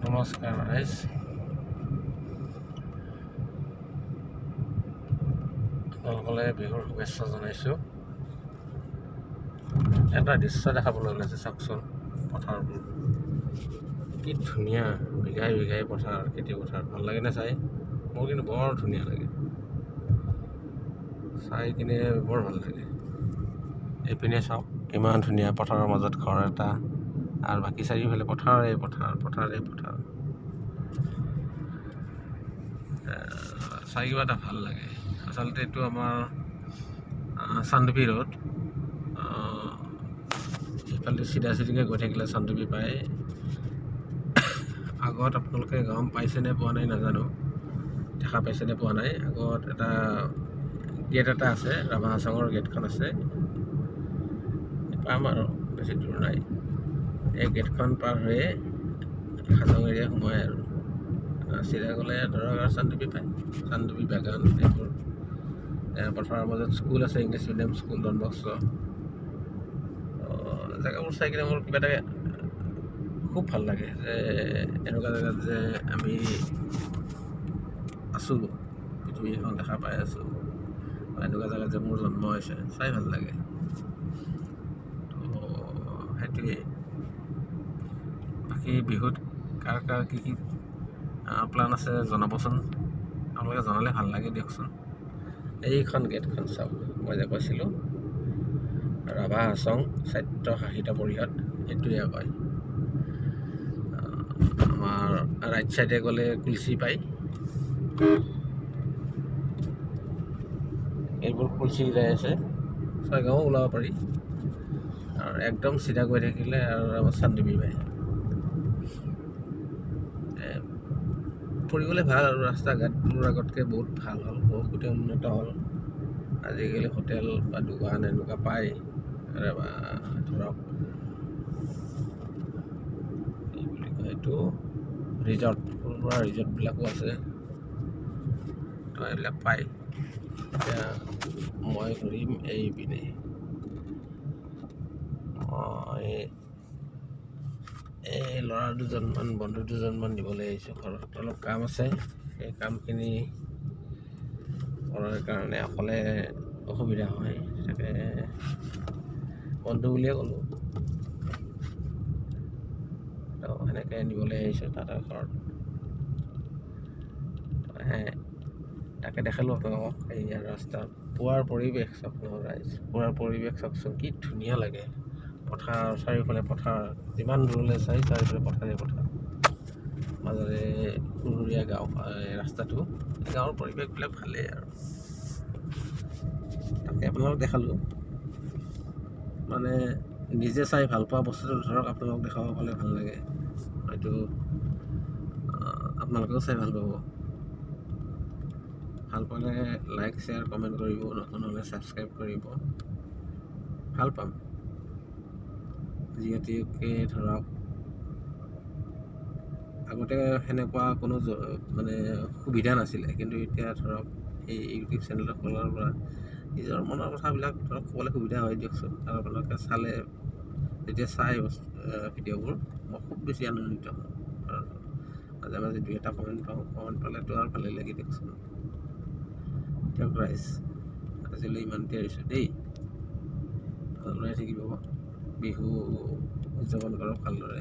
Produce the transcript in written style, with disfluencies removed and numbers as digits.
নমস্কাৰ ৰাইজ, আপোনালোকলৈ বিহুৰ শুভেচ্ছা জনাইছোঁ। এটা দৃশ্য দেখাবলৈ ওলাইছে, চাওকচোন। পথাৰবোৰ কি ধুনীয়া, বিঘাই বিঘাই পথাৰ, খেতি পথাৰ। ভাল লাগেনে চাই? মোৰ কিন্তু বৰ ধুনীয়া লাগে, চাই কিনে বৰ ভাল লাগে। এইপিনে চাওক, কিমান ধুনীয়া, পথাৰৰ মাজত ঘৰ এটা, আৰু বাকী চাৰিওফালে পথাৰে পথাৰ, পথাৰে পথাৰ। চাই কিবা এটা ভাল লাগে। আচলতে এইটো আমাৰ চান্দুপি ৰোড। এইফালে চিধা চিধিকৈ গৈ থাকিলে চান্দুপি পায়। আগত আপোনালোকে গম পাইছেনে পোৱা নাই নাজানো, দেখা পাইছেনে পোৱা নাই। আগত এটা গেট এটা আছে, ৰাভা হাছঙৰ গেটখন আছে, পাম আৰু বেছি দূৰ নাই। এই গেটখন পাৰ হৈয়ে হাছং এৰিয়া সোমায় আৰু চিধা গ'লে ধৰক আৰু চান্দুপি পায়। চান্দুপি বাগান এইবোৰ পথাৰৰ মাজত স্কুল আছে, English medium school, Don Bosco. জেগাবোৰ চাই কিনে মোৰ কিবা এটা খুব ভাল লাগে যে এনেকুৱা জেগাত যে আমি আছোঁ, পৃথিৱী এখন দেখা পাই আছোঁ, বা এনেকুৱা জেগাত যে মোৰ জন্ম হৈছে, চাই ভাল লাগে। তো সেইটোৱেই। বাকী বিহুত কাৰ কাৰ কি কি প্লান আছে জনাবচোন, আপোনালোকে জনালে ভাল লাগে দিয়কচোন। এইখন গেটখন চাওক, মই যে কৈছিলোঁ ৰাভা হাছং স্বায়ত্ত শাসিত পৰিষদ, এইটোৱে কয়। আমাৰ ৰাইট চাইডে গ'লে কুলচি পায়, এইবোৰ কুলচি যাই আছে, ছয়গাঁও ওলাব পাৰি। আৰু একদম চিধা গৈ থাকিলে আৰু আমাৰ চান্দুপি পায়। ফুৰিবলৈ ভাল আৰু ৰাস্তা ঘাটবোৰ আগতকৈ বহুত ভাল হ'ল, বহুত গোটেই উন্নত হ'ল। আজিকালি হোটেল বা দোকান এনেকুৱা পায়, ধৰক কি বুলি কয় এইটো, ৰিজৰ্ট, সৰু সুৰা ৰিজৰ্টবিলাকো আছে, তো এইবিলাক পায়। এতিয়া মই ঘূৰিম এইপিনে, এই ল'ৰা দুজনমান, বন্ধু দুজনমান নিবলৈ আহিছোঁ। ঘৰত অলপ কাম আছে, সেই কামখিনি কৰাৰ কাৰণে অকলে অসুবিধা হয়, তাকে বন্ধু বুলিয়ে ক'লোঁ। তো সেনেকৈ নিবলৈ আহিছোঁ তাহাঁতৰ ঘৰত। তাকে দেখালোঁ আপোনালোকক। এই ৰাস্তা, পুৱাৰ পৰিৱেশ চাওক ৰাইজ, পুৱাৰ পৰিৱেশ চাওকচোন, কি ধুনীয়া লাগে। পথাৰ, চাৰিওফালে পথাৰ, যিমান দূৰলৈ চাই চাৰিওফালে পথাৰে পথাৰ, মাজৰে সুৰুৰীয়া গাঁও ৰাস্তাটো। গাঁৱৰ পৰিৱেশবিলাক ভালেই আৰু তাকে আপোনালোকক দেখালোঁ। মানে নিজে চাই ভাল পোৱা বস্তুটো ধৰক আপোনালোকক দেখাব পালে ভাল লাগে, হয়তো আপোনালোকেও চাই ভাল পাব। ভাল পালে লাইক, শ্বেয়াৰ, কমেণ্ট কৰিব, নতুন হ'লে ছাবস্ক্ৰাইব কৰিব। ভাল পাম, যিহেতুকে ধৰক আগতে সেনেকুৱা কোনো মানে সুবিধা নাছিলে, কিন্তু এতিয়া ধৰক এই ইউটিউব চেনেল খোলাৰ পৰা নিজৰ মনৰ কথাবিলাক ধৰক ক'বলৈ সুবিধা হয় দিয়কচোন। আৰু আপোনালোকে চালে, যেতিয়া চাই ভিডিঅ'বোৰ, মই খুব বেছি আনন্দিত হওঁ। আৰু মাজে মাজে দুই এটা কমেণ্ট পাওঁ, কমেণ্ট পালেতো আৰু ভালেই লাগে দিয়কচোন। দিয়ক ৰাইজ, আজিলৈ ইমানতে আহিছোঁ দেই। ভালদৰে থাকিব, বিহু উদযাপন কৰক ভালদৰে।